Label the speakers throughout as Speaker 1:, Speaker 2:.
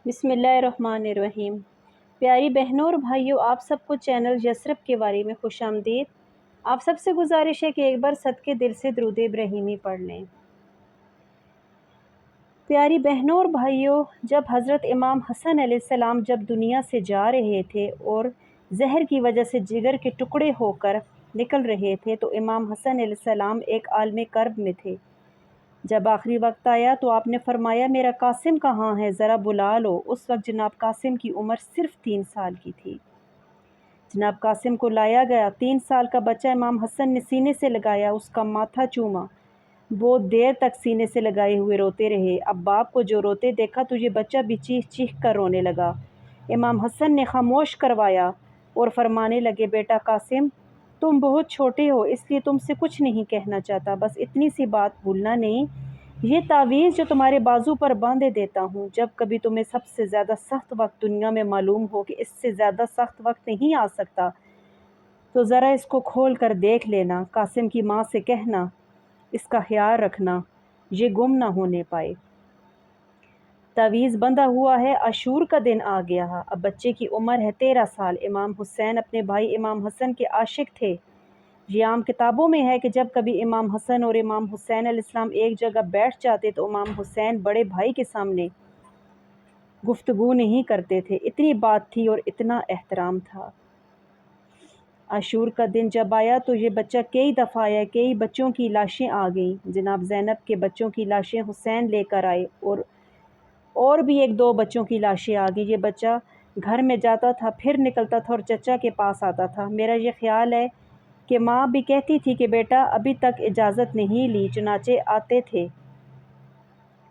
Speaker 1: بسم اللہ الرحمن الرحیم۔ پیاری بہنوں اور بھائیوں، آپ سب کو چینل یسرب کے بارے میں خوش آمدید۔ آپ سب سے گزارش ہے کہ ایک بار صدقے دل سے درود ابراہیمی پڑھ لیں۔ پیاری بہنوں اور بھائیوں، جب حضرت امام حسن علیہ السلام جب دنیا سے جا رہے تھے اور زہر کی وجہ سے جگر کے ٹکڑے ہو کر نکل رہے تھے تو امام حسن علیہ السلام ایک عالم کرب میں تھے۔ جب آخری وقت آیا تو آپ نے فرمایا میرا قاسم کہاں ہے، ذرا بلا لو۔ اس وقت جناب قاسم کی عمر صرف 3 سال کی تھی۔ جناب قاسم کو لایا گیا۔ 3 سال کا بچہ امام حسن نے سینے سے لگایا، اس کا ماتھا چوما، بہت دیر تک سینے سے لگائے ہوئے روتے رہے۔ اب باپ کو جو روتے دیکھا تو یہ بچہ بھی چیخ چیخ کر رونے لگا۔ امام حسن نے خاموش کروایا اور فرمانے لگے، بیٹا قاسم، تم بہت چھوٹے ہو اس لیے تم سے کچھ نہیں کہنا چاہتا، بس اتنی سی بات بھولنا نہیں، یہ تعویذ جو تمہارے بازو پر باندھے دیتا ہوں، جب کبھی تمہیں سب سے زیادہ سخت وقت دنیا میں معلوم ہو کہ اس سے زیادہ سخت وقت نہیں آ سکتا تو ذرا اس کو کھول کر دیکھ لینا۔ قاسم کی ماں سے کہنا اس کا خیال رکھنا، یہ گم نہ ہونے پائے۔ تعویذ بندھا ہوا ہے، عاشور کا دن آ گیا ہے۔ اب بچے کی عمر ہے 13 سال۔ امام حسین اپنے بھائی امام حسن کے عاشق تھے۔ یہ عام کتابوں میں ہے کہ جب کبھی امام حسن اور امام حسین علیہ السلام ایک جگہ بیٹھ جاتے تو امام حسین بڑے بھائی کے سامنے گفتگو نہیں کرتے تھے، اتنی بات تھی اور اتنا احترام تھا۔ عاشور کا دن جب آیا تو یہ بچہ کئی دفعہ آیا، کئی بچوں کی لاشیں آ گئیں۔ جناب زینب کے بچوں کی لاشیں حسین لے کر آئے اور بھی 1-2 بچوں کی لاشیں آ گئی۔ یہ بچہ گھر میں جاتا تھا، پھر نکلتا تھا اور چچا کے پاس آتا تھا۔ میرا یہ خیال ہے کہ ماں بھی کہتی تھی کہ بیٹا ابھی تک اجازت نہیں لی، چنانچہ آتے تھے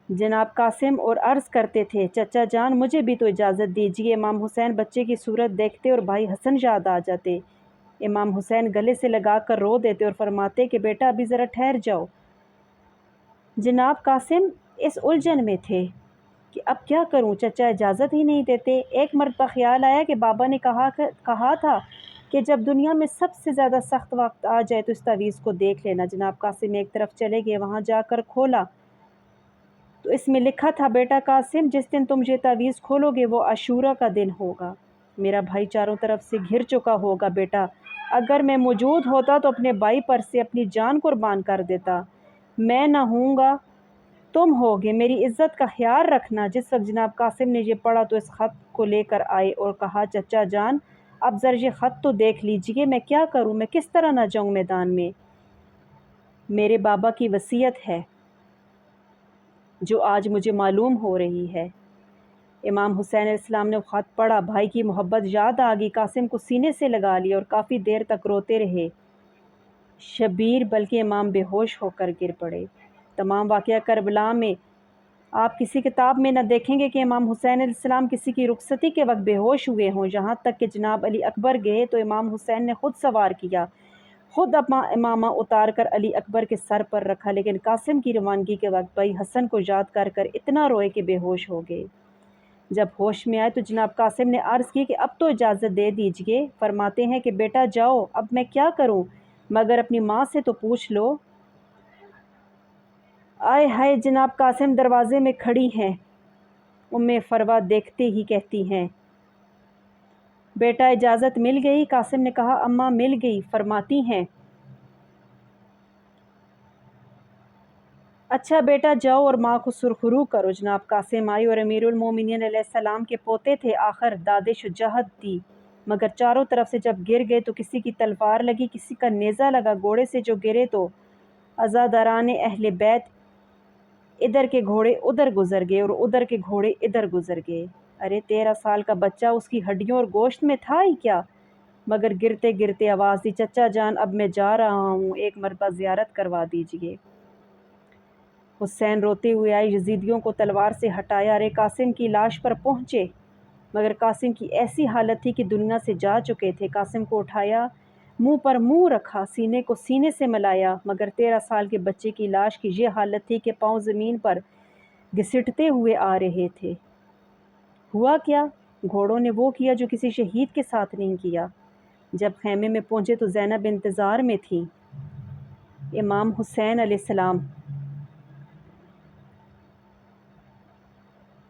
Speaker 1: جناب قاسم اور عرض کرتے تھے، چچا جان مجھے بھی تو اجازت دیجیے۔ امام حسین بچے کی صورت دیکھتے اور بھائی حسن یاد آ جاتے۔ امام حسین گلے سے لگا کر رو دیتے اور فرماتے کہ بیٹا ابھی ذرا ٹھہر جاؤ۔ جناب قاسم اس الجھن میں تھے کہ اب کیا کروں، چچا اجازت ہی نہیں دیتے۔ ایک مرتبہ خیال آیا کہ بابا نے کہا تھا کہ جب دنیا میں سب سے زیادہ سخت وقت آ جائے تو اس تعویذ کو دیکھ لینا۔ جناب قاسم ایک طرف چلے گئے، وہاں جا کر کھولا تو اس میں لکھا تھا، بیٹا قاسم جس دن تم یہ تعویذ کھولو گے وہ عاشورہ کا دن ہوگا، میرا بھائی چاروں طرف سے گھر چکا ہوگا، بیٹا اگر میں موجود ہوتا تو اپنے بھائی پر سے اپنی جان قربان کر دیتا، میں نہ ہوں گا تم ہوگے، میری عزت کا خیال رکھنا۔ جس وقت جناب قاسم نے یہ پڑھا تو اس خط کو لے کر آئے اور کہا، چچا جان اب ذرا یہ خط تو دیکھ لیجئے، میں کیا کروں، میں کس طرح نہ جاؤں میدان میں، میرے بابا کی وصیت ہے جو آج مجھے معلوم ہو رہی ہے۔ امام حسین علیہ السلام نے خط پڑھا، بھائی کی محبت یاد آ گئی، قاسم کو سینے سے لگا لیا اور کافی دیر تک روتے رہے۔ شبیر بلکہ امام بے ہوش ہو کر گر پڑے۔ تمام واقعہ کربلا میں آپ کسی کتاب میں نہ دیکھیں گے کہ امام حسین علیہ السلام کسی کی رخصتی کے وقت بے ہوش ہوئے ہوں، یہاں تک کہ جناب علی اکبر گئے تو امام حسین نے خود سوار کیا، خود اپنا امامہ اتار کر علی اکبر کے سر پر رکھا، لیکن قاسم کی روانگی کے وقت بھائی حسن کو یاد کر کر اتنا روئے کہ بے ہوش ہو گئے۔ جب ہوش میں آئے تو جناب قاسم نے عرض کی کہ اب تو اجازت دے دیجئے۔ فرماتے ہیں کہ بیٹا جاؤ، اب میں کیا کروں، مگر اپنی ماں سے تو پوچھ لو۔ آئے ہائے، جناب قاسم دروازے میں کھڑی ہیں، فروہ دیکھتے ہی کہتی ہیں، بیٹا اجازت مل گئی؟ قاسم نے کہا، اماں مل گئی۔ فرماتی ہیں، اچھا بیٹا جاؤ اور ماں کو سرخرو کرو۔ جناب قاسم آئے اور امیر المومنین علیہ السلام کے پوتے تھے، آخر داد شجاعت دی، مگر چاروں طرف سے جب گر گئے تو کسی کی تلوار لگی، کسی کا نیزہ لگا، گھوڑے سے جو گرے تو عزاداران اہل بیت ادھر کے گھوڑے ادھر گزر گئے اور ادھر کے گھوڑے ادھر گزر گئے۔ ارے 13 سال کا بچہ اس کی ہڈیوں اور گوشت میں تھا ہی کیا، مگر گرتے گرتے آواز دی، چچا جان اب میں جا رہا ہوں، ایک مرتبہ زیارت کروا دیجئے۔ حسین روتے ہوئے آئے، یزیدیوں کو تلوار سے ہٹایا، ارے قاسم کی لاش پر پہنچے، مگر قاسم کی ایسی حالت تھی کہ دنیا سے جا چکے تھے۔ قاسم کو اٹھایا، منہ پر منہ رکھا، سینے کو سینے سے ملایا، مگر 13 سال کے بچے کی لاش کی یہ حالت تھی کہ پاؤں زمین پر گھسیٹتے ہوئے آ رہے تھے۔ ہوا کیا؟ گھوڑوں نے وہ کیا جو کسی شہید کے ساتھ نہیں کیا۔ جب خیمے میں پہنچے تو زینب انتظار میں تھیں۔ امام حسین علیہ السلام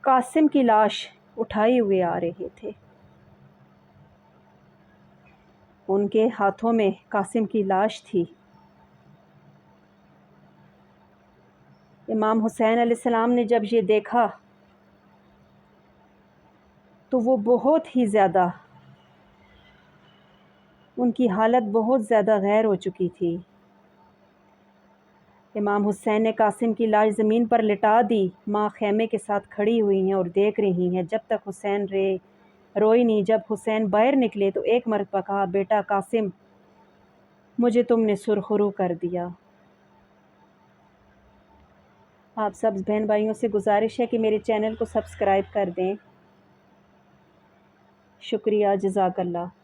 Speaker 1: قاسم کی لاش اٹھائے ہوئے آ رہے تھے۔ ان کے ہاتھوں میں قاسم کی لاش تھی۔ امام حسین علیہ السلام نے جب یہ دیکھا تو وہ بہت ہی زیادہ، ان کی حالت بہت زیادہ غیر ہو چکی تھی۔ امام حسین نے قاسم کی لاش زمین پر لٹا دی۔ ماں خیمے کے ساتھ کھڑی ہوئی ہیں اور دیکھ رہی ہیں جب تک حسین روئی نہیں۔ جب حسین باہر نکلے تو ایک مرتبہ کہا، بیٹا قاسم، مجھے تم نے سرخرو کر دیا۔ آپ سب بہن بھائیوں سے گزارش ہے کہ میرے چینل کو سبسکرائب کر دیں۔ شکریہ، جزاک اللہ۔